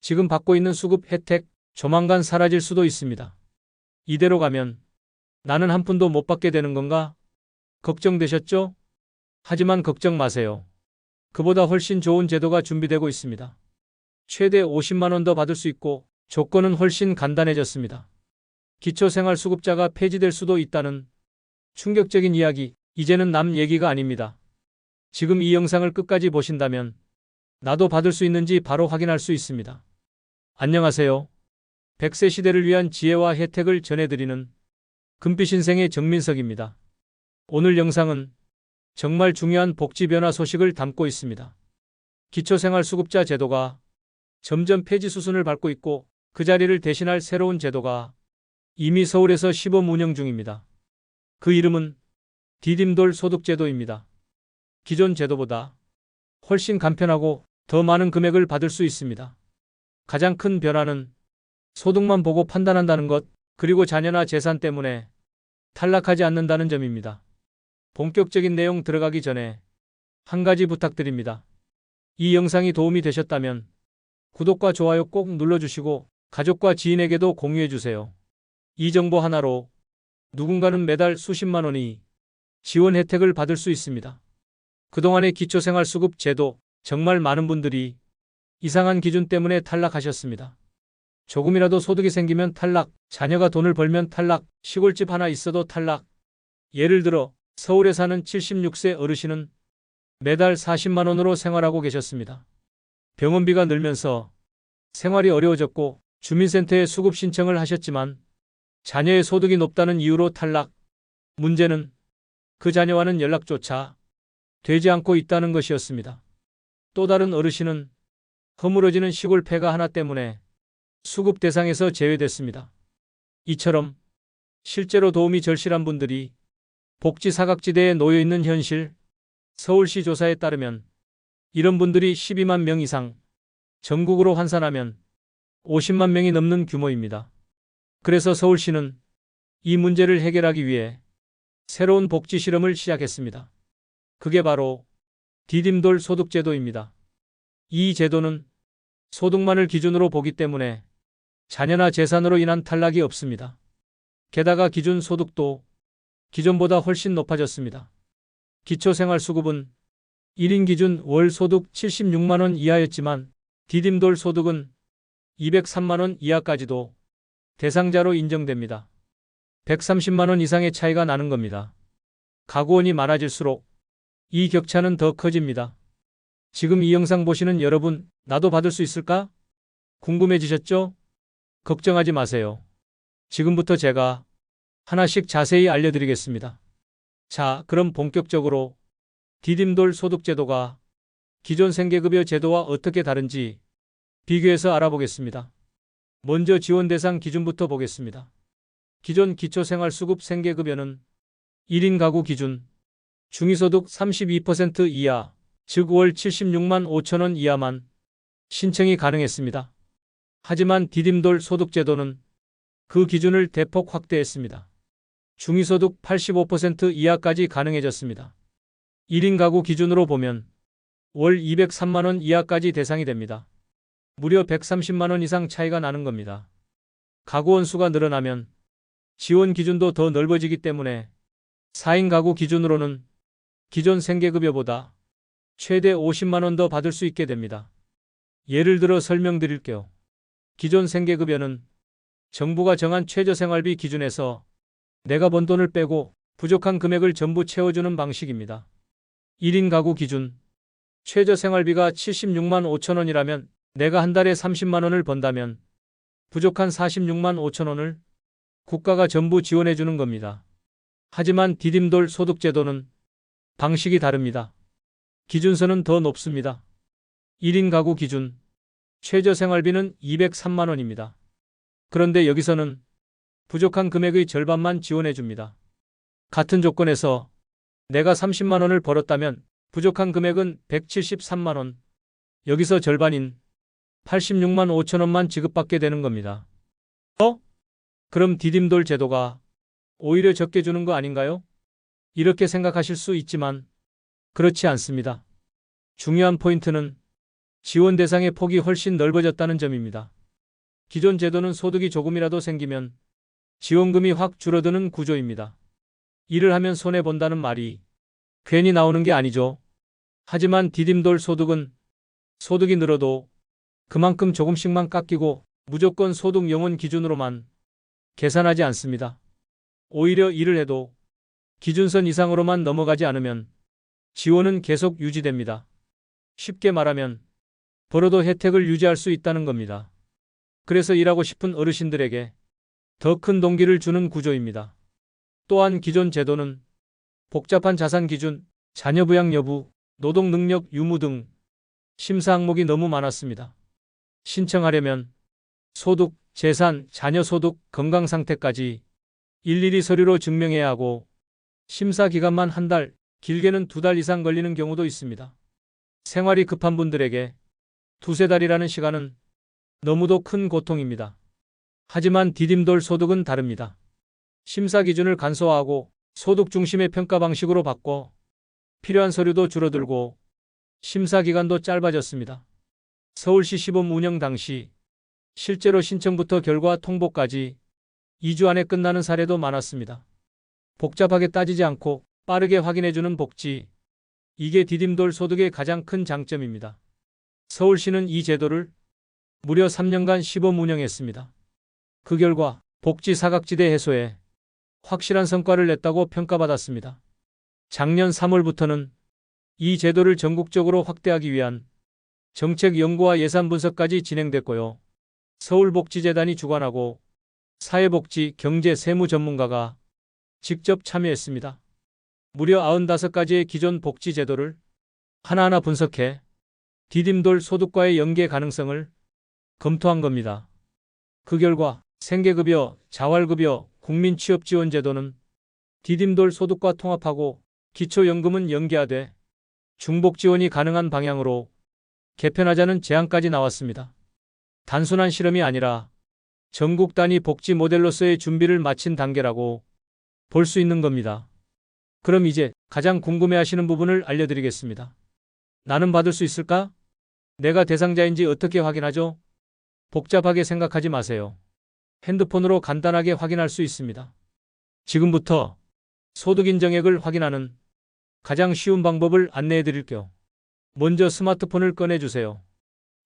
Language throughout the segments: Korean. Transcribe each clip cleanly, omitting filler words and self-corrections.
지금 받고 있는 수급 혜택 조만간 사라질 수도 있습니다. 이대로 가면 나는 한 푼도 못 받게 되는 건가? 걱정되셨죠? 하지만 걱정 마세요. 그보다 훨씬 좋은 제도가 준비되고 있습니다. 최대 50만 원 더 받을 수 있고 조건은 훨씬 간단해졌습니다. 기초생활수급자가 폐지될 수도 있다는 충격적인 이야기, 이제는 남 얘기가 아닙니다. 지금 이 영상을 끝까지 보신다면 나도 받을 수 있는지 바로 확인할 수 있습니다. 안녕하세요. 100세 시대를 위한 지혜와 혜택을 전해드리는 금빛 인생의 정민석입니다. 오늘 영상은 정말 중요한 복지 변화 소식을 담고 있습니다. 기초생활수급자 제도가 점점 폐지 수순을 밟고 있고 그 자리를 대신할 새로운 제도가 이미 서울에서 시범 운영 중입니다. 그 이름은 디딤돌 소득제도입니다. 기존 제도보다 훨씬 간편하고 더 많은 금액을 받을 수 있습니다. 가장 큰 변화는 소득만 보고 판단한다는 것, 그리고 자녀나 재산 때문에 탈락하지 않는다는 점입니다. 본격적인 내용 들어가기 전에 한 가지 부탁드립니다. 이 영상이 도움이 되셨다면 구독과 좋아요 꼭 눌러주시고 가족과 지인에게도 공유해주세요. 이 정보 하나로 누군가는 매달 수십만 원의 지원 혜택을 받을 수 있습니다. 그동안의 기초생활수급 제도, 정말 많은 분들이 이상한 기준 때문에 탈락하셨습니다. 조금이라도 소득이 생기면 탈락, 자녀가 돈을 벌면 탈락, 시골집 하나 있어도 탈락. 예를 들어 서울에 사는 76세 어르신은 매달 40만 원으로 생활하고 계셨습니다. 병원비가 늘면서 생활이 어려워졌고 주민센터에 수급 신청을 하셨지만 자녀의 소득이 높다는 이유로 탈락. 문제는 그 자녀와는 연락조차 되지 않고 있다는 것이었습니다. 또 다른 어르신은 허물어지는 시골 폐가 하나 때문에 수급 대상에서 제외됐습니다. 이처럼 실제로 도움이 절실한 분들이 복지 사각지대에 놓여 있는 현실, 서울시 조사에 따르면 이런 분들이 12만 명 이상, 전국으로 환산하면 50만 명이 넘는 규모입니다. 그래서 서울시는 이 문제를 해결하기 위해 새로운 복지 실험을 시작했습니다. 그게 바로 디딤돌 소득제도입니다. 이 제도는 소득만을 기준으로 보기 때문에 자녀나 재산으로 인한 탈락이 없습니다. 게다가 기준 소득도 기존보다 훨씬 높아졌습니다. 기초생활수급은 1인 기준 월 소득 76만 원 이하였지만 디딤돌 소득은 203만 원 이하까지도 대상자로 인정됩니다. 130만 원 이상의 차이가 나는 겁니다. 가구원이 많아질수록 이 격차는 더 커집니다. 지금 이 영상 보시는 여러분, 나도 받을 수 있을까? 궁금해지셨죠? 걱정하지 마세요. 지금부터 제가 하나씩 자세히 알려드리겠습니다. 자, 그럼 본격적으로 디딤돌 소득제도가 기존 생계급여 제도와 어떻게 다른지 비교해서 알아보겠습니다. 먼저 지원 대상 기준부터 보겠습니다. 기존 기초생활수급 생계급여는 1인 가구 기준 중위소득 32% 이하, 즉 월 76만 5천 원 이하만 신청이 가능했습니다. 하지만 디딤돌 소득제도는 그 기준을 대폭 확대했습니다. 중위소득 85% 이하까지 가능해졌습니다. 1인 가구 기준으로 보면 월 203만 원 이하까지 대상이 됩니다. 무려 130만 원 이상 차이가 나는 겁니다. 가구원 수가 늘어나면 지원 기준도 더 넓어지기 때문에 4인 가구 기준으로는 기존 생계급여보다 최대 50만 원 더 받을 수 있게 됩니다. 예를 들어 설명드릴게요. 기존 생계급여는 정부가 정한 최저생활비 기준에서 내가 번 돈을 빼고 부족한 금액을 전부 채워주는 방식입니다. 1인 가구 기준 최저생활비가 76만 5천 원이라면 내가 한 달에 30만 원을 번다면 부족한 46만 5천 원을 국가가 전부 지원해 주는 겁니다. 하지만 디딤돌 소득제도는 방식이 다릅니다. 기준선은 더 높습니다. 1인 가구 기준 최저생활비는 203만 원입니다. 그런데 여기서는 부족한 금액의 절반만 지원해 줍니다. 같은 조건에서 내가 30만 원을 벌었다면 부족한 금액은 173만 원. 여기서 절반인 86만 5천 원만 지급받게 되는 겁니다. 그럼 디딤돌 제도가 오히려 적게 주는 거 아닌가요? 이렇게 생각하실 수 있지만 그렇지 않습니다. 중요한 포인트는 지원 대상의 폭이 훨씬 넓어졌다는 점입니다. 기존 제도는 소득이 조금이라도 생기면 지원금이 확 줄어드는 구조입니다. 일을 하면 손해본다는 말이 괜히 나오는 게 아니죠. 하지만 디딤돌 소득은 소득이 늘어도 그만큼 조금씩만 깎이고 무조건 소득 영원 기준으로만 계산하지 않습니다. 오히려 일을 해도 기준선 이상으로만 넘어가지 않으면 지원은 계속 유지됩니다. 쉽게 말하면 벌어도 혜택을 유지할 수 있다는 겁니다. 그래서 일하고 싶은 어르신들에게 더 큰 동기를 주는 구조입니다. 또한 기존 제도는 복잡한 자산 기준, 자녀 부양 여부, 노동 능력 유무 등 심사 항목이 너무 많았습니다. 신청하려면 소득, 재산, 자녀 소득, 건강 상태까지 일일이 서류로 증명해야 하고 심사 기간만 한 달, 길게는 2달 이상 걸리는 경우도 있습니다. 생활이 급한 분들에게 두세 달이라는 시간은 너무도 큰 고통입니다. 하지만 디딤돌 소득은 다릅니다. 심사 기준을 간소화하고 소득 중심의 평가 방식으로 바꿔 필요한 서류도 줄어들고 심사 기간도 짧아졌습니다. 서울시 시범 운영 당시 실제로 신청부터 결과 통보까지 2주 안에 끝나는 사례도 많았습니다. 복잡하게 따지지 않고 빠르게 확인해주는 복지. 이게 디딤돌 소득의 가장 큰 장점입니다. 서울시는 이 제도를 무려 3년간 시범 운영했습니다. 그 결과 복지 사각지대 해소에 확실한 성과를 냈다고 평가받았습니다. 작년 3월부터는 이 제도를 전국적으로 확대하기 위한 정책 연구와 예산 분석까지 진행됐고요. 서울복지재단이 주관하고 사회복지, 경제, 세무 전문가가 직접 참여했습니다. 무려 95가지의 기존 복지 제도를 하나하나 분석해 디딤돌 소득과의 연계 가능성을 검토한 겁니다. 그 결과 생계급여, 자활급여, 국민취업지원제도는 디딤돌 소득과 통합하고 기초연금은 연계하되 중복지원이 가능한 방향으로 개편하자는 제안까지 나왔습니다. 단순한 실험이 아니라 전국 단위 복지 모델로서의 준비를 마친 단계라고 볼 수 있는 겁니다. 그럼 이제 가장 궁금해하시는 부분을 알려드리겠습니다. 나는 받을 수 있을까? 내가 대상자인지 어떻게 확인하죠? 복잡하게 생각하지 마세요. 핸드폰으로 간단하게 확인할 수 있습니다. 지금부터 소득 인정액을 확인하는 가장 쉬운 방법을 안내해 드릴게요. 먼저 스마트폰을 꺼내주세요.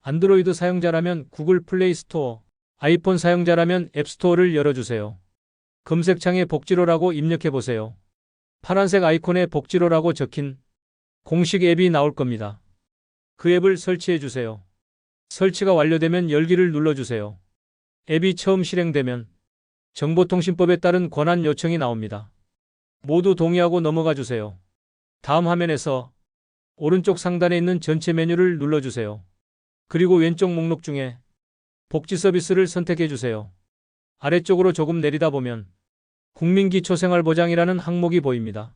안드로이드 사용자라면 구글 플레이 스토어, 아이폰 사용자라면 앱스토어를 열어주세요. 검색창에 복지로라고 입력해 보세요. 파란색 아이콘에 복지로라고 적힌 공식 앱이 나올 겁니다. 그 앱을 설치해 주세요. 설치가 완료되면 열기를 눌러주세요. 앱이 처음 실행되면 정보통신법에 따른 권한 요청이 나옵니다. 모두 동의하고 넘어가 주세요. 다음 화면에서 오른쪽 상단에 있는 전체 메뉴를 눌러주세요. 그리고 왼쪽 목록 중에 복지 서비스를 선택해 주세요. 아래쪽으로 조금 내리다 보면 국민기초생활보장이라는 항목이 보입니다.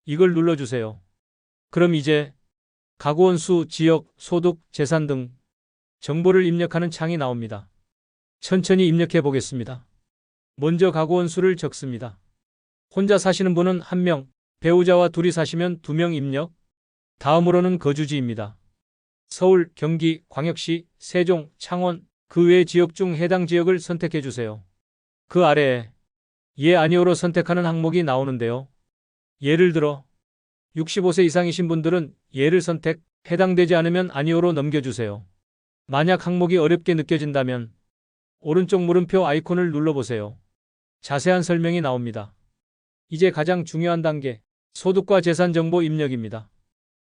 이걸 눌러주세요. 그럼 이제 가구원 수, 지역, 소득, 재산 등 정보를 입력하는 창이 나옵니다. 천천히 입력해 보겠습니다. 먼저 가구원 수를 적습니다. 혼자 사시는 분은 1명, 배우자와 둘이 사시면 2명 입력. 다음으로는 거주지입니다. 서울, 경기, 광역시, 세종, 창원, 그 외 지역 중 해당 지역을 선택해 주세요. 그 아래에 예, 아니오로 선택하는 항목이 나오는데요. 예를 들어 65세 이상이신 분들은 예를 선택, 해당되지 않으면 아니오로 넘겨주세요. 만약 항목이 어렵게 느껴진다면 오른쪽 물음표 아이콘을 눌러보세요. 자세한 설명이 나옵니다. 이제 가장 중요한 단계, 소득과 재산 정보 입력입니다.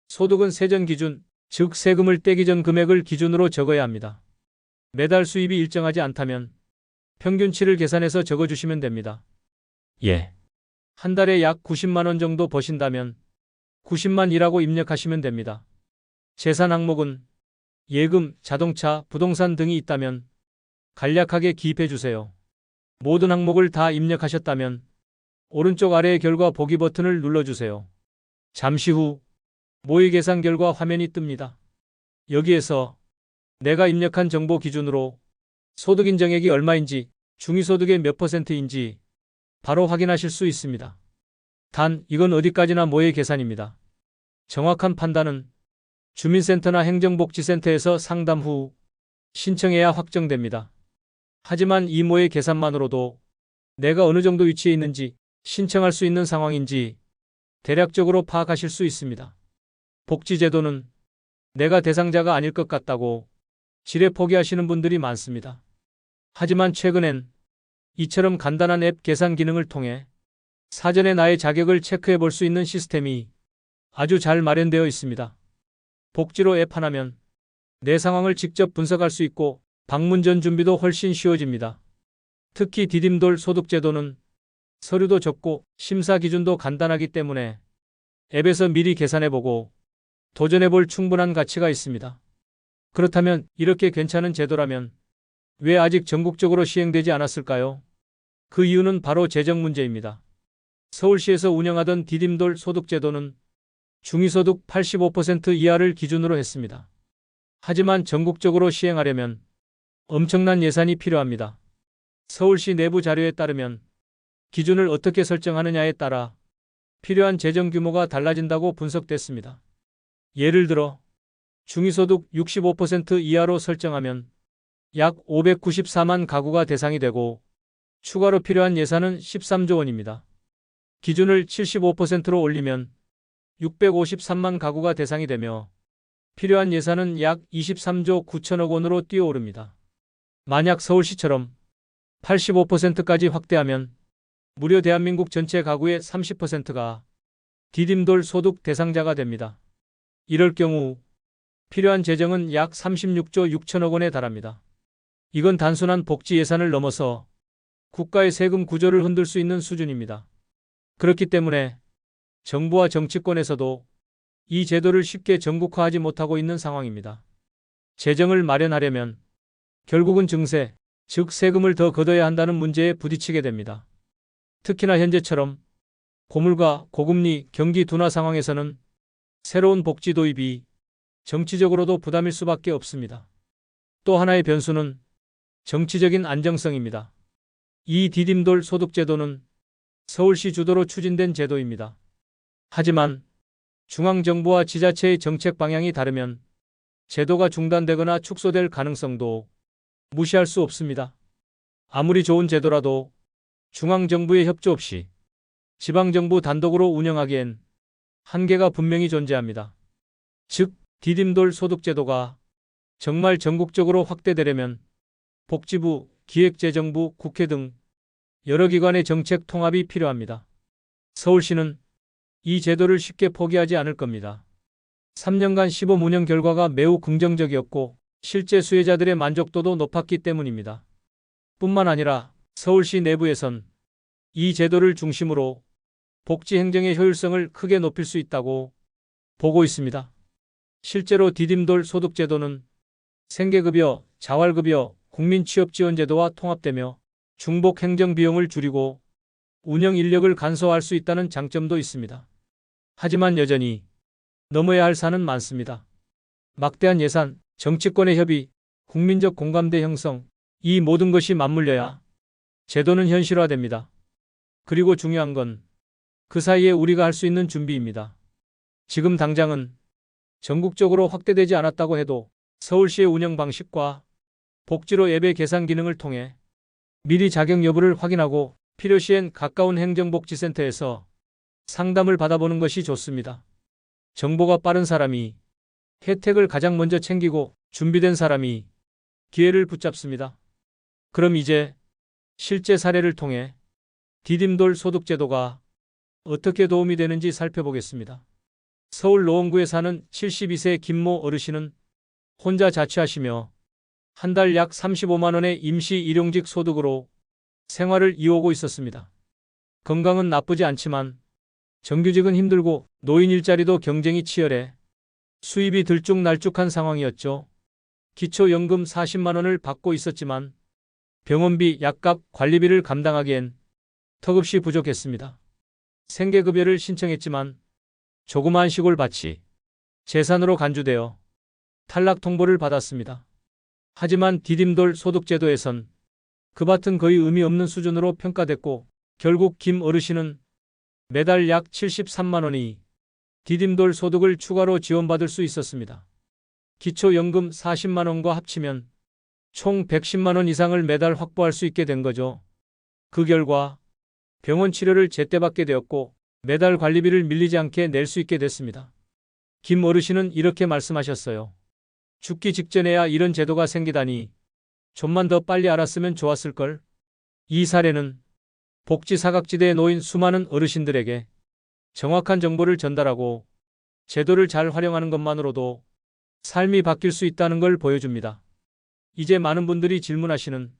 소득은 세전 기준, 즉 세금을 떼기 전 금액을 기준으로 적어야 합니다. 매달 수입이 일정하지 않다면 평균치를 계산해서 적어주시면 됩니다. 예. 한 달에 약 90만 원 정도 버신다면 90만이라고 입력하시면 됩니다. 재산 항목은 예금, 자동차, 부동산 등이 있다면 간략하게 기입해 주세요. 모든 항목을 다 입력하셨다면 오른쪽 아래의 결과 보기 버튼을 눌러주세요. 잠시 후 모의 계산 결과 화면이 뜹니다. 여기에서 내가 입력한 정보 기준으로 소득 인정액이 얼마인지, 중위소득의 몇 %인지 바로 확인하실 수 있습니다. 단, 이건 어디까지나 모의 계산입니다. 정확한 판단은 주민센터나 행정복지센터에서 상담 후 신청해야 확정됩니다. 하지만 이모의 계산만으로도 내가 어느 정도 위치에 있는지, 신청할 수 있는 상황인지 대략적으로 파악하실 수 있습니다. 복지제도는 내가 대상자가 아닐 것 같다고 지레 포기하시는 분들이 많습니다. 하지만 최근엔 이처럼 간단한 앱 계산 기능을 통해 사전에 나의 자격을 체크해 볼 수 있는 시스템이 아주 잘 마련되어 있습니다. 복지로 앱 하나면 내 상황을 직접 분석할 수 있고 방문 전 준비도 훨씬 쉬워집니다. 특히 디딤돌 소득제도는 서류도 적고 심사 기준도 간단하기 때문에 앱에서 미리 계산해보고 도전해볼 충분한 가치가 있습니다. 그렇다면 이렇게 괜찮은 제도라면 왜 아직 전국적으로 시행되지 않았을까요? 그 이유는 바로 재정 문제입니다. 서울시에서 운영하던 디딤돌 소득제도는 중위소득 85% 이하를 기준으로 했습니다. 하지만 전국적으로 시행하려면 엄청난 예산이 필요합니다. 서울시 내부 자료에 따르면 기준을 어떻게 설정하느냐에 따라 필요한 재정 규모가 달라진다고 분석됐습니다. 예를 들어 중위소득 65% 이하로 설정하면 약 594만 가구가 대상이 되고 추가로 필요한 예산은 13조 원입니다. 기준을 75%로 올리면 653만 가구가 대상이 되며 필요한 예산은 약 23조 9천억 원으로 뛰어오릅니다. 만약 서울시처럼 85%까지 확대하면 무려 대한민국 전체 가구의 30%가 디딤돌 소득 대상자가 됩니다. 이럴 경우 필요한 재정은 약 36조 6천억 원에 달합니다. 이건 단순한 복지 예산을 넘어서 국가의 세금 구조를 흔들 수 있는 수준입니다. 그렇기 때문에 정부와 정치권에서도 이 제도를 쉽게 전국화하지 못하고 있는 상황입니다. 재정을 마련하려면 결국은 증세, 즉 세금을 더 걷어야 한다는 문제에 부딪히게 됩니다. 특히나 현재처럼 고물가, 고금리, 경기 둔화 상황에서는 새로운 복지 도입이 정치적으로도 부담일 수밖에 없습니다. 또 하나의 변수는 정치적인 안정성입니다. 이 디딤돌 소득제도는 서울시 주도로 추진된 제도입니다. 하지만 중앙정부와 지자체의 정책 방향이 다르면 제도가 중단되거나 축소될 가능성도 무시할 수 없습니다. 아무리 좋은 제도라도 중앙정부의 협조 없이 지방정부 단독으로 운영하기엔 한계가 분명히 존재합니다. 즉, 디딤돌 소득제도가 정말 전국적으로 확대되려면 복지부, 기획재정부, 국회 등 여러 기관의 정책 통합이 필요합니다. 서울시는 이 제도를 쉽게 포기하지 않을 겁니다. 3년간 시범 운영 결과가 매우 긍정적이었고 실제 수혜자들의 만족도도 높았기 때문입니다. 뿐만 아니라 서울시 내부에선 이 제도를 중심으로 복지 행정의 효율성을 크게 높일 수 있다고 보고 있습니다. 실제로 디딤돌 소득제도는 생계급여, 자활급여, 국민취업지원제도와 통합되며 중복 행정 비용을 줄이고 운영 인력을 간소화할 수 있다는 장점도 있습니다. 하지만 여전히 넘어야 할 산은 많습니다. 막대한 예산, 정치권의 협의, 국민적 공감대 형성, 이 모든 것이 맞물려야 제도는 현실화됩니다. 그리고 중요한 건 그 사이에 우리가 할 수 있는 준비입니다. 지금 당장은 전국적으로 확대되지 않았다고 해도 서울시의 운영 방식과 복지로 앱의 계산 기능을 통해 미리 자격 여부를 확인하고 필요시엔 가까운 행정복지센터에서 상담을 받아보는 것이 좋습니다. 정보가 빠른 사람이 혜택을 가장 먼저 챙기고 준비된 사람이 기회를 붙잡습니다. 그럼 이제 실제 사례를 통해 디딤돌 소득제도가 어떻게 도움이 되는지 살펴보겠습니다. 서울 노원구에 사는 72세 김모 어르신은 혼자 자취하시며 한 달 약 35만 원의 임시 일용직 소득으로 생활을 이어오고 있었습니다. 건강은 나쁘지 않지만 정규직은 힘들고 노인 일자리도 경쟁이 치열해 수입이 들쭉날쭉한 상황이었죠. 기초연금 40만 원을 받고 있었지만 병원비, 약값, 관리비를 감당하기엔 턱없이 부족했습니다. 생계급여를 신청했지만 조그마한 시골 밭이 재산으로 간주되어 탈락 통보를 받았습니다. 하지만 디딤돌 소득제도에선 그 밭은 거의 의미 없는 수준으로 평가됐고 결국 김 어르신은 매달 약 73만 원이 디딤돌 소득을 추가로 지원받을 수 있었습니다. 기초연금 40만 원과 합치면 총 110만 원 이상을 매달 확보할 수 있게 된 거죠. 그 결과 병원 치료를 제때 받게 되었고 매달 관리비를 밀리지 않게 낼 수 있게 됐습니다. 김 어르신은 이렇게 말씀하셨어요. 죽기 직전에야 이런 제도가 생기다니 좀만 더 빨리 알았으면 좋았을걸. 이 사례는 복지 사각지대에 놓인 수많은 어르신들에게 정확한 정보를 전달하고 제도를 잘 활용하는 것만으로도 삶이 바뀔 수 있다는 걸 보여줍니다. 이제 많은 분들이 질문하시는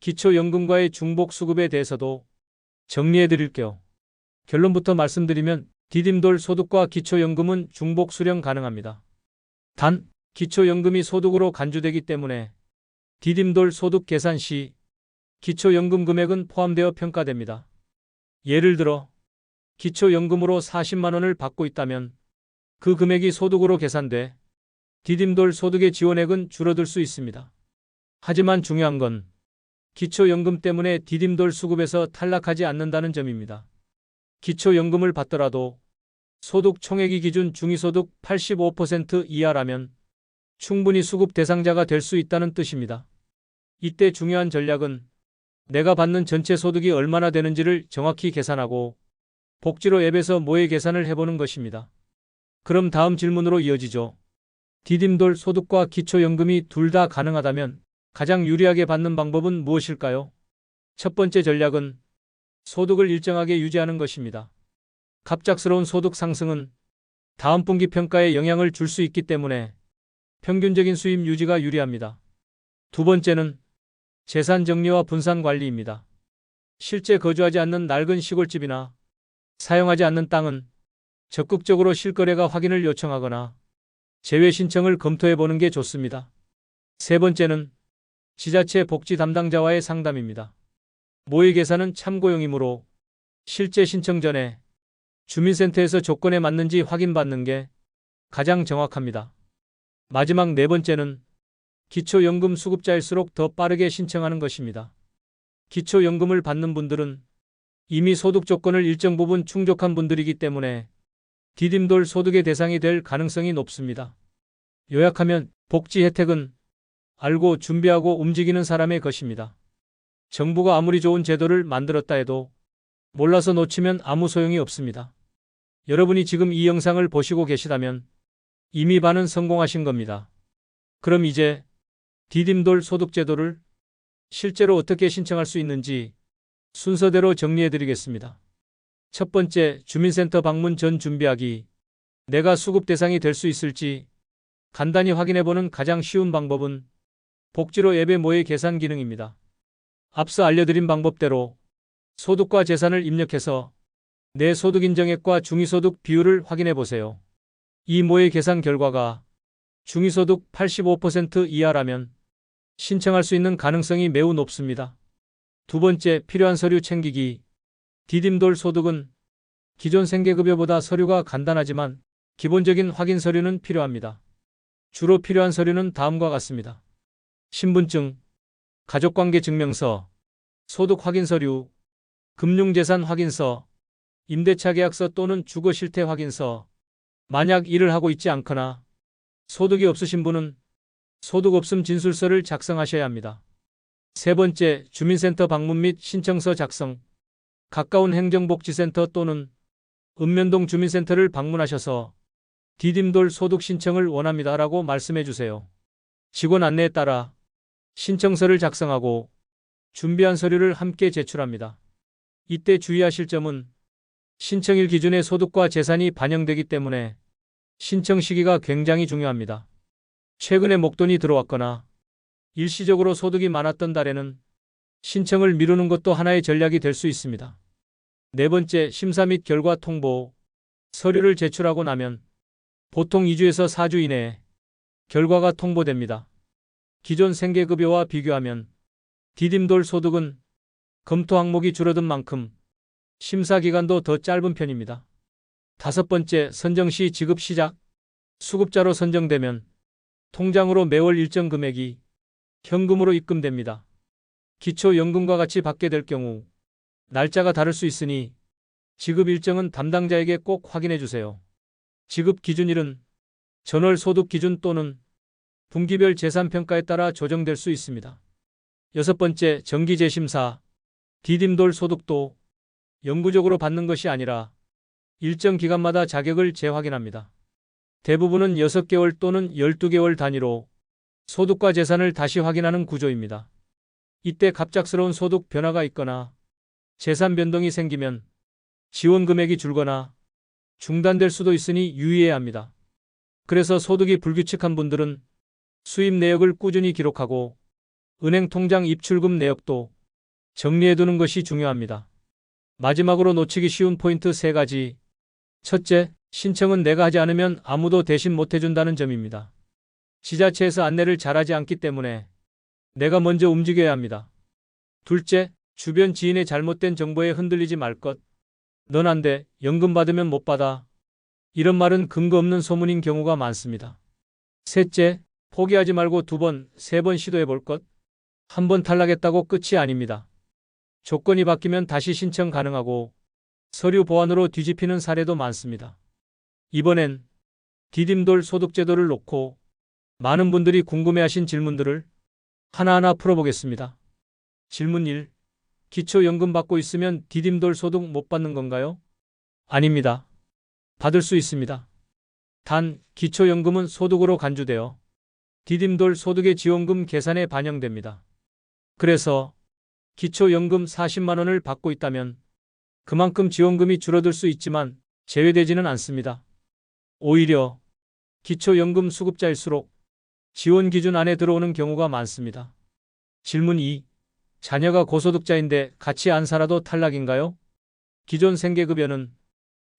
기초연금과의 중복수급에 대해서도 정리해 드릴게요. 결론부터 말씀드리면 디딤돌 소득과 기초연금은 중복 수령 가능합니다. 단, 기초연금이 소득으로 간주되기 때문에 디딤돌 소득 계산 시 기초연금 금액은 포함되어 평가됩니다. 예를 들어 기초연금으로 40만 원을 받고 있다면 그 금액이 소득으로 계산돼 디딤돌 소득의 지원액은 줄어들 수 있습니다. 하지만 중요한 건 기초연금 때문에 디딤돌 수급에서 탈락하지 않는다는 점입니다. 기초연금을 받더라도 소득 총액이 기준 중위소득 85% 이하라면 충분히 수급 대상자가 될 수 있다는 뜻입니다. 이때 중요한 전략은 내가 받는 전체 소득이 얼마나 되는지를 정확히 계산하고 복지로 앱에서 모의 계산을 해보는 것입니다. 그럼 다음 질문으로 이어지죠. 디딤돌 소득과 기초연금이 둘 다 가능하다면 가장 유리하게 받는 방법은 무엇일까요? 첫 번째 전략은 소득을 일정하게 유지하는 것입니다. 갑작스러운 소득 상승은 다음 분기 평가에 영향을 줄 수 있기 때문에 평균적인 수입 유지가 유리합니다. 두 번째는 재산 정리와 분산 관리입니다. 실제 거주하지 않는 낡은 시골집이나 사용하지 않는 땅은 적극적으로 실거래가 확인을 요청하거나 제외 신청을 검토해 보는 게 좋습니다. 세 번째는 지자체 복지 담당자와의 상담입니다. 모의 계산은 참고용이므로 실제 신청 전에 주민센터에서 조건에 맞는지 확인받는 게 가장 정확합니다. 마지막 네 번째는 기초연금 수급자일수록 더 빠르게 신청하는 것입니다. 기초연금을 받는 분들은 이미 소득 조건을 일정 부분 충족한 분들이기 때문에 디딤돌 소득의 대상이 될 가능성이 높습니다. 요약하면 복지 혜택은 알고 준비하고 움직이는 사람의 것입니다. 정부가 아무리 좋은 제도를 만들었다 해도 몰라서 놓치면 아무 소용이 없습니다. 여러분이 지금 이 영상을 보시고 계시다면 이미 반은 성공하신 겁니다. 그럼 이제 디딤돌 소득제도를 실제로 어떻게 신청할 수 있는지 순서대로 정리해 드리겠습니다. 첫 번째, 주민센터 방문 전 준비하기. 내가 수급 대상이 될 수 있을지 간단히 확인해 보는 가장 쉬운 방법은 복지로 앱의 모의 계산 기능입니다. 앞서 알려드린 방법대로 소득과 재산을 입력해서 내 소득 인정액과 중위소득 비율을 확인해 보세요. 이 모의 계산 결과가 중위소득 85% 이하라면 신청할 수 있는 가능성이 매우 높습니다. 두 번째, 필요한 서류 챙기기. 디딤돌 소득은 기존 생계급여보다 서류가 간단하지만 기본적인 확인 서류는 필요합니다. 주로 필요한 서류는 다음과 같습니다. 신분증, 가족관계 증명서, 소득 확인 서류, 금융재산 확인서, 임대차 계약서 또는 주거 실태 확인서. 만약 일을 하고 있지 않거나 소득이 없으신 분은 소득 없음 진술서를 작성하셔야 합니다. 세 번째, 주민센터 방문 및 신청서 작성. 가까운 행정복지센터 또는 읍면동 주민센터를 방문하셔서 디딤돌 소득 신청을 원합니다라고 말씀해 주세요. 직원 안내에 따라 신청서를 작성하고 준비한 서류를 함께 제출합니다. 이때 주의하실 점은 신청일 기준에 소득과 재산이 반영되기 때문에 신청 시기가 굉장히 중요합니다. 최근에 목돈이 들어왔거나 일시적으로 소득이 많았던 달에는 신청을 미루는 것도 하나의 전략이 될 수 있습니다. 네 번째, 심사 및 결과 통보. 서류를 제출하고 나면 보통 2주에서 4주 이내에 결과가 통보됩니다. 기존 생계급여와 비교하면 디딤돌 소득은 검토 항목이 줄어든 만큼 심사 기간도 더 짧은 편입니다. 다섯 번째, 선정 시 지급 시작. 수급자로 선정되면 통장으로 매월 일정 금액이 현금으로 입금됩니다. 기초연금과 같이 받게 될 경우 날짜가 다를 수 있으니 지급 일정은 담당자에게 꼭 확인해 주세요. 지급 기준일은 전월 소득 기준 또는 분기별 재산평가에 따라 조정될 수 있습니다. 여섯 번째, 정기 재심사. 디딤돌 소득도 영구적으로 받는 것이 아니라 일정 기간마다 자격을 재확인합니다. 대부분은 6개월 또는 12개월 단위로 소득과 재산을 다시 확인하는 구조입니다. 이때 갑작스러운 소득 변화가 있거나 재산 변동이 생기면 지원 금액이 줄거나 중단될 수도 있으니 유의해야 합니다. 그래서 소득이 불규칙한 분들은 수입 내역을 꾸준히 기록하고 은행 통장 입출금 내역도 정리해두는 것이 중요합니다. 마지막으로 놓치기 쉬운 포인트 3가지. 첫째, 신청은 내가 하지 않으면 아무도 대신 못해준다는 점입니다. 지자체에서 안내를 잘하지 않기 때문에 내가 먼저 움직여야 합니다. 둘째, 주변 지인의 잘못된 정보에 흔들리지 말 것. 넌 안 돼, 연금 받으면 못 받아. 이런 말은 근거 없는 소문인 경우가 많습니다. 셋째, 포기하지 말고 2번, 3번 시도해 볼 것. 한 번 탈락했다고 끝이 아닙니다. 조건이 바뀌면 다시 신청 가능하고 서류 보완으로 뒤집히는 사례도 많습니다. 이번엔 디딤돌 소득제도를 놓고 많은 분들이 궁금해하신 질문들을 하나하나 풀어보겠습니다. 질문 1. 기초연금 받고 있으면 디딤돌 소득 못 받는 건가요? 아닙니다. 받을 수 있습니다. 단, 기초연금은 소득으로 간주되어 디딤돌 소득의 지원금 계산에 반영됩니다. 그래서 기초연금 40만 원을 받고 있다면 그만큼 지원금이 줄어들 수 있지만 제외되지는 않습니다. 오히려 기초연금 수급자일수록 지원 기준 안에 들어오는 경우가 많습니다. 질문 2. 자녀가 고소득자인데 같이 안 살아도 탈락인가요? 기존 생계급여는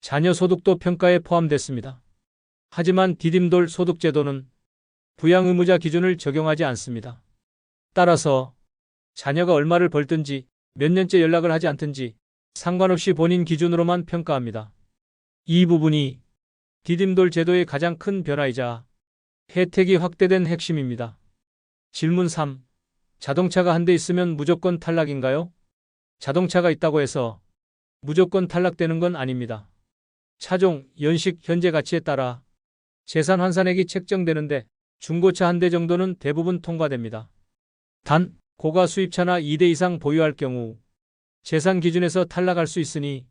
자녀 소득도 평가에 포함됐습니다. 하지만 디딤돌 소득제도는 부양 의무자 기준을 적용하지 않습니다. 따라서 자녀가 얼마를 벌든지 몇 년째 연락을 하지 않든지 상관없이 본인 기준으로만 평가합니다. 이 부분이 디딤돌 제도의 가장 큰 변화이자 혜택이 확대된 핵심입니다. 질문 3. 자동차가 한 대 있으면 무조건 탈락인가요? 자동차가 있다고 해서 무조건 탈락되는 건 아닙니다. 차종, 연식, 현재 가치에 따라 재산 환산액이 책정되는데 중고차 한 대 정도는 대부분 통과됩니다. 단, 고가 수입차나 2대 이상 보유할 경우 재산 기준에서 탈락할 수 있으니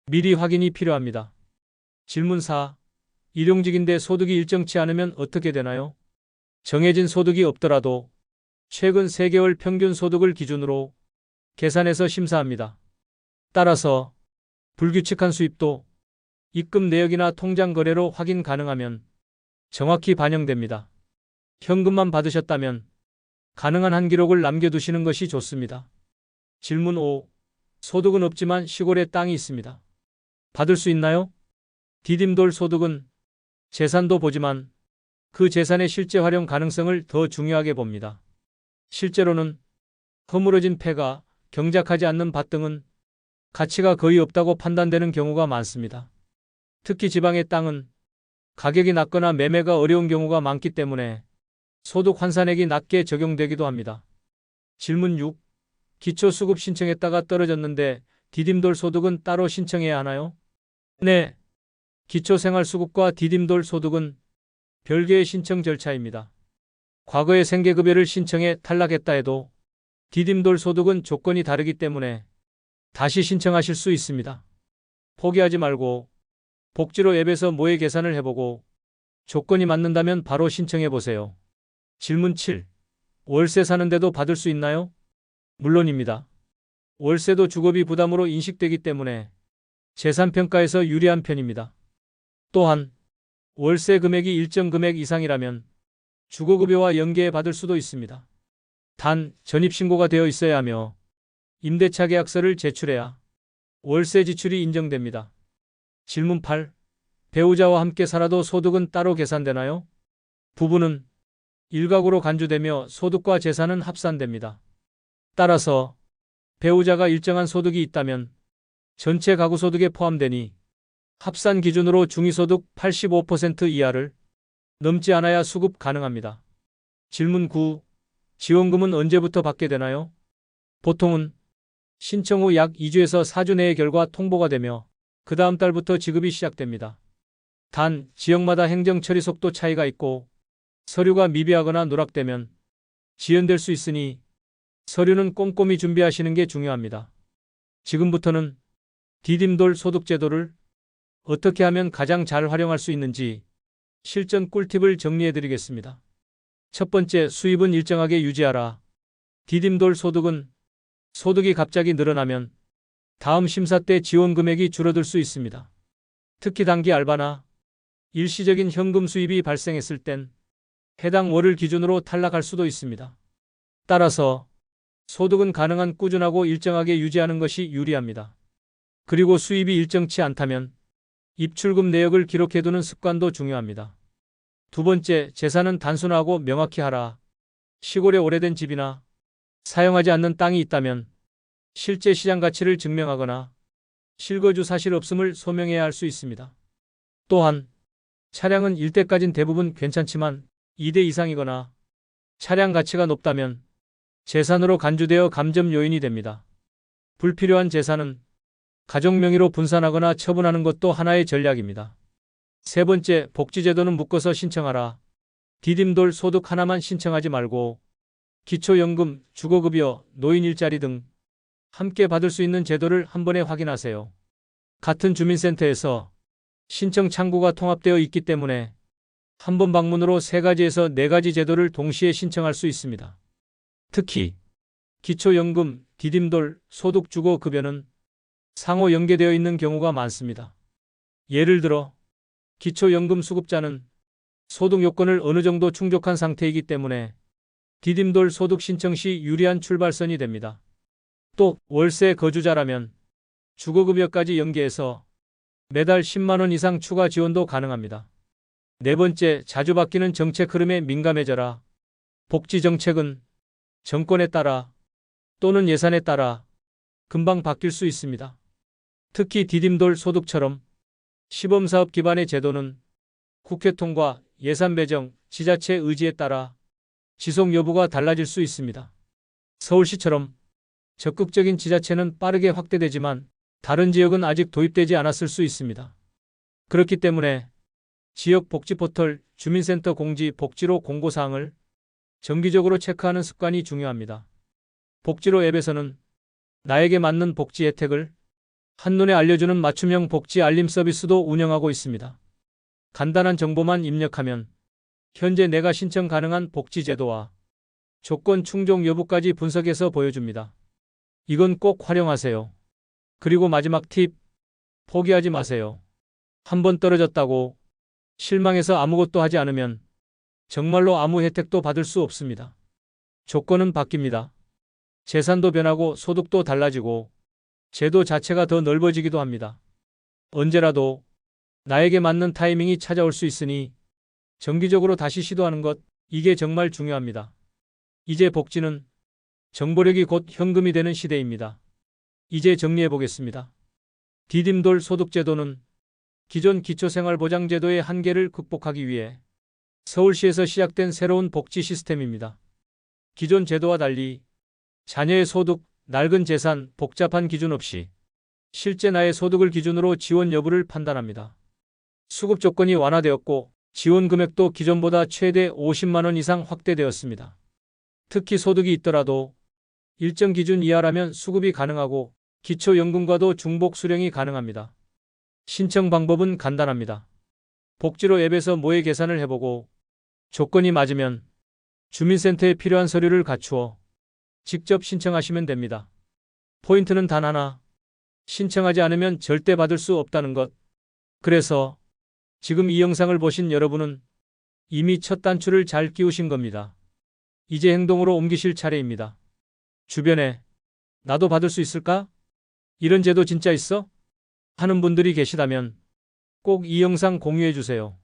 미리 확인이 필요합니다. 질문 4. 일용직인데 소득이 일정치 않으면 어떻게 되나요? 정해진 소득이 없더라도 최근 3개월 평균 소득을 기준으로 계산해서 심사합니다. 따라서 불규칙한 수입도 입금 내역이나 통장 거래로 확인 가능하면 정확히 반영됩니다. 현금만 받으셨다면 가능한 한 기록을 남겨두시는 것이 좋습니다. 질문 5. 소득은 없지만 시골에 땅이 있습니다. 받을 수 있나요? 디딤돌 소득은 재산도 보지만 그 재산의 실제 활용 가능성을 더 중요하게 봅니다. 실제로는 허물어진 폐가, 경작하지 않는 밭 등은 가치가 거의 없다고 판단되는 경우가 많습니다. 특히 지방의 땅은 가격이 낮거나 매매가 어려운 경우가 많기 때문에 소득 환산액이 낮게 적용되기도 합니다. 질문 6. 기초수급 신청했다가 떨어졌는데 디딤돌 소득은 따로 신청해야 하나요? 네. 기초생활수급과 디딤돌 소득은 별개의 신청 절차입니다. 과거에 생계급여를 신청해 탈락했다 해도 디딤돌 소득은 조건이 다르기 때문에 다시 신청하실 수 있습니다. 포기하지 말고 복지로 앱에서 모의 계산을 해보고 조건이 맞는다면 바로 신청해보세요. 질문 7. 월세 사는데도 받을 수 있나요? 물론입니다. 월세도 주거비 부담으로 인식되기 때문에 재산평가에서 유리한 편입니다. 또한 월세 금액이 일정 금액 이상이라면 주거급여와 연계해 받을 수도 있습니다. 단, 전입신고가 되어 있어야 하며 임대차 계약서를 제출해야 월세 지출이 인정됩니다. 질문 8. 배우자와 함께 살아도 소득은 따로 계산되나요? 부부는 일가구로 간주되며 소득과 재산은 합산됩니다. 따라서 배우자가 일정한 소득이 있다면 전체 가구 소득에 포함되니 합산 기준으로 중위소득 85% 이하를 넘지 않아야 수급 가능합니다. 질문 9. 지원금은 언제부터 받게 되나요? 보통은 신청 후 약 2주에서 4주 내에 결과 통보가 되며 그 다음 달부터 지급이 시작됩니다. 단, 지역마다 행정 처리 속도 차이가 있고 서류가 미비하거나 누락되면 지연될 수 있으니 서류는 꼼꼼히 준비하시는 게 중요합니다. 지금부터는 디딤돌 소득제도를 어떻게 하면 가장 잘 활용할 수 있는지 실전 꿀팁을 정리해 드리겠습니다. 첫 번째, 수입은 일정하게 유지하라. 디딤돌 소득은 소득이 갑자기 늘어나면 다음 심사 때 지원 금액이 줄어들 수 있습니다. 특히 단기 알바나 일시적인 현금 수입이 발생했을 땐 해당 월을 기준으로 탈락할 수도 있습니다. 따라서 소득은 가능한 꾸준하고 일정하게 유지하는 것이 유리합니다. 그리고 수입이 일정치 않다면 입출금 내역을 기록해두는 습관도 중요합니다. 두 번째, 재산은 단순하고 명확히 하라. 시골에 오래된 집이나 사용하지 않는 땅이 있다면 실제 시장 가치를 증명하거나 실거주 사실 없음을 소명해야 할 수 있습니다. 또한 차량은 1대까진 대부분 괜찮지만 2대 이상이거나 차량 가치가 높다면 재산으로 간주되어 감점 요인이 됩니다. 불필요한 재산은 가족 명의로 분산하거나 처분하는 것도 하나의 전략입니다. 세 번째, 복지제도는 묶어서 신청하라. 디딤돌 소득 하나만 신청하지 말고 기초연금, 주거급여, 노인 일자리 등 함께 받을 수 있는 제도를 한 번에 확인하세요. 같은 주민센터에서 신청 창구가 통합되어 있기 때문에 한 번 방문으로 3가지에서 4가지 제도를 동시에 신청할 수 있습니다. 특히 기초연금, 디딤돌, 소득주거급여는 상호 연계되어 있는 경우가 많습니다. 예를 들어 기초연금 수급자는 소득 요건을 어느 정도 충족한 상태이기 때문에 디딤돌 소득 신청 시 유리한 출발선이 됩니다. 또 월세 거주자라면 주거급여까지 연계해서 매달 10만 원 이상 추가 지원도 가능합니다. 네 번째, 자주 바뀌는 정책 흐름에 민감해져라. 복지 정책은 정권에 따라 또는 예산에 따라 금방 바뀔 수 있습니다. 특히 디딤돌 소득처럼 시범사업 기반의 제도는 국회 통과, 예산 배정, 지자체 의지에 따라 지속 여부가 달라질 수 있습니다. 서울시처럼 적극적인 지자체는 빠르게 확대되지만 다른 지역은 아직 도입되지 않았을 수 있습니다. 그렇기 때문에 지역 복지 포털, 주민센터 공지, 복지로 공고사항을 정기적으로 체크하는 습관이 중요합니다. 복지로 앱에서는 나에게 맞는 복지 혜택을 한눈에 알려주는 맞춤형 복지 알림 서비스도 운영하고 있습니다. 간단한 정보만 입력하면 현재 내가 신청 가능한 복지 제도와 조건 충족 여부까지 분석해서 보여줍니다. 이건 꼭 활용하세요. 그리고 마지막 팁, 포기하지 마세요. 한번 떨어졌다고 실망해서 아무것도 하지 않으면 정말로 아무 혜택도 받을 수 없습니다. 조건은 바뀝니다. 재산도 변하고 소득도 달라지고 제도 자체가 더 넓어지기도 합니다. 언제라도 나에게 맞는 타이밍이 찾아올 수 있으니 정기적으로 다시 시도하는 것, 이게 정말 중요합니다. 이제 복지는 정보력이 곧 현금이 되는 시대입니다. 이제 정리해 보겠습니다. 디딤돌 소득제도는 기존 기초생활보장제도의 한계를 극복하기 위해 서울시에서 시작된 새로운 복지 시스템입니다. 기존 제도와 달리 자녀의 소득, 낡은 재산, 복잡한 기준 없이 실제 나의 소득을 기준으로 지원 여부를 판단합니다. 수급 조건이 완화되었고 지원 금액도 기존보다 최대 50만 원 이상 확대되었습니다. 특히 소득이 있더라도 일정 기준 이하라면 수급이 가능하고 기초연금과도 중복 수령이 가능합니다. 신청 방법은 간단합니다. 복지로 앱에서 모의 계산을 해보고 조건이 맞으면 주민센터에 필요한 서류를 갖추어 직접 신청하시면 됩니다. 포인트는 단 하나, 신청하지 않으면 절대 받을 수 없다는 것. 그래서 지금 이 영상을 보신 여러분은 이미 첫 단추를 잘 끼우신 겁니다. 이제 행동으로 옮기실 차례입니다. 주변에 나도 받을 수 있을까? 이런 제도 진짜 있어? 하는 분들이 계시다면 꼭 이 영상 공유해 주세요.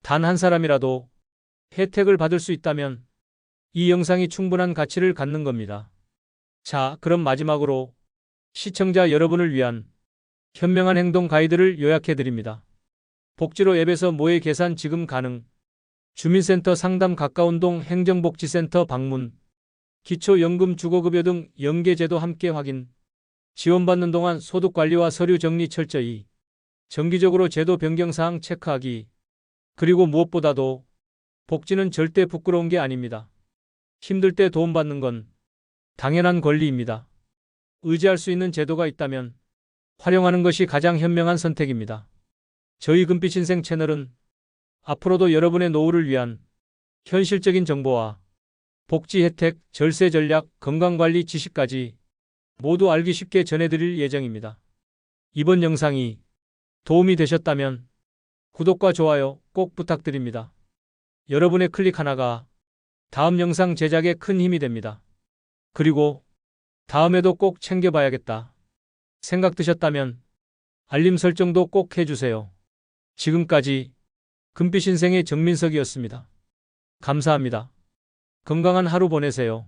단 한 사람이라도 혜택을 받을 수 있다면 이 영상이 충분한 가치를 갖는 겁니다. 자, 그럼 마지막으로 시청자 여러분을 위한 현명한 행동 가이드를 요약해 드립니다. 복지로 앱에서 모의 계산 지금 가능, 주민센터 상담 가까운 동 행정복지센터 방문, 기초연금 주거급여 등 연계제도 함께 확인, 지원받는 동안 소득관리와 서류 정리 철저히, 정기적으로 제도 변경 사항 체크하기. 그리고 무엇보다도 복지는 절대 부끄러운 게 아닙니다. 힘들 때 도움받는 건 당연한 권리입니다. 의지할 수 있는 제도가 있다면 활용하는 것이 가장 현명한 선택입니다. 저희 금빛인생 채널은 앞으로도 여러분의 노후를 위한 현실적인 정보와 복지 혜택, 절세 전략, 건강관리 지식까지 모두 알기 쉽게 전해드릴 예정입니다. 이번 영상이 도움이 되셨다면 구독과 좋아요 꼭 부탁드립니다. 여러분의 클릭 하나가 다음 영상 제작에 큰 힘이 됩니다. 그리고 다음에도 꼭 챙겨봐야겠다 생각 드셨다면 알림 설정도 꼭 해주세요. 지금까지 금빛인생의 정민석이었습니다. 감사합니다. 건강한 하루 보내세요.